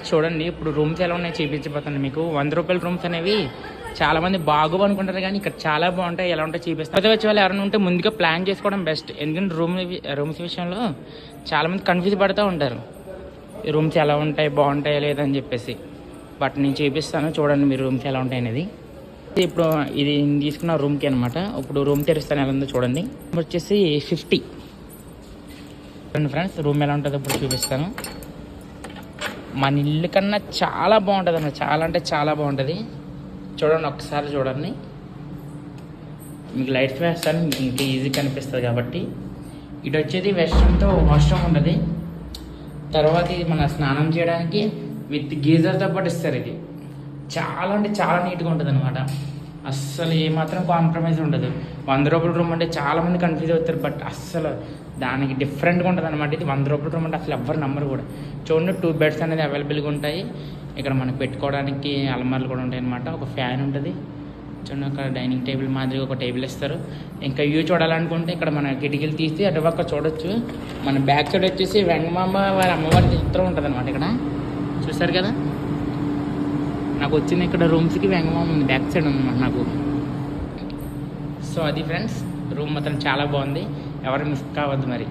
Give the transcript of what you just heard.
చూడండి ఇప్పుడు రూమ్స్ ఎలా ఉన్నాయి చూపించబోతున్నాను మీకు. 100 రూపాయల రూమ్స్ అనేవి చాలా మంది బాగు అనుకుంటారు, కానీ ఇక్కడ చాలా బాగుంటాయి. ఎలా ఉంటాయి చూపిస్తాను. కొత్త వచ్చే వాళ్ళు ఎవరైనా ఉంటే ముందుగా ప్లాన్ చేసుకోవడం బెస్ట్. ఎందుకంటే రూమ్స్ విషయంలో చాలా మంది కన్ఫ్యూజ్ పడుతూ ఉంటారు, ఈ రూమ్స్ ఎలా ఉంటాయి బాగుంటాయా లేదని చెప్పేసి. బట్ నేను చూపిస్తాను, చూడండి మీరు రూమ్స్ ఎలా ఉంటాయి అనేది. ఇప్పుడు ఇది తీసుకున్న రూమ్కి అనమాట. ఇప్పుడు రూమ్ తెరుస్తాను ఎలా ఉందో చూడండి. వచ్చేసి 50 ఫ్రెండ్స్. రూమ్ ఎలా ఉంటుందో ఇప్పుడు చూపిస్తాను. మన ఇల్లు కన్నా చాలా బాగుంటుంది అన్నమాట, చాలా అంటే చాలా బాగుంటుంది. చూడండి ఒకసారి చూడండి, మీకు లైట్స్ వేస్తాను, మీకు ఇంకా ఈజీ కనిపిస్తుంది కాబట్టి. ఇటు వచ్చేది వెస్ట్రన్తో వాష్రూమ్ ఉంటుంది. తర్వాత ఇది మన స్నానం చేయడానికి విత్ గీజర్తో పాటు ఇస్తారు. ఇది చాలా అంటే చాలా నీట్గా ఉంటుంది అనమాట. అస్సలు ఏమాత్రం కాంప్రమైజ్ ఉండదు. 100 రూపాయల రూమ్ అంటే చాలామంది కన్ఫ్యూజ్ అవుతారు, బట్ అస్సలు దానికి డిఫరెంట్గా ఉంటుంది అనమాట. ఇది 100 రూపాయల రూమ్ అంటే అసలు ఎవ్వరు నమ్మరు కూడా. చూడండి 2 బెడ్స్ అనేది అవైలబుల్గా ఉంటాయి. ఇక్కడ మనకు పెట్టుకోవడానికి అలమార్లు కూడా ఉంటాయి అనమాట. ఒక ఫ్యాన్ ఉంటుంది. చూడండి అక్కడ డైనింగ్ టేబుల్ మాదిరిగా ఒక టేబుల్ ఇస్తారు. ఇంకా వ్యూ చూడాలనుకుంటే ఇక్కడ మన కిటికీలు తీసి అటుపక్క చూడొచ్చు. మన బ్యాక్ సైడ్ వచ్చేసి వెంగమాంబ వారి అమ్మవారి చిత్రం ఉంటుంది అనమాట. ఇక్కడ చూస్తారు కదా, నాకు వచ్చింది ఇక్కడ రూమ్స్కి వెంగమాంబ ఉంది బ్యాక్ సైడ్ ఉందన్నమాట నాకు. సో అది ఫ్రెండ్స్, రూమ్ మాత్రం చాలా బాగుంది, ఎవరు మిస్ కావద్దు మరి.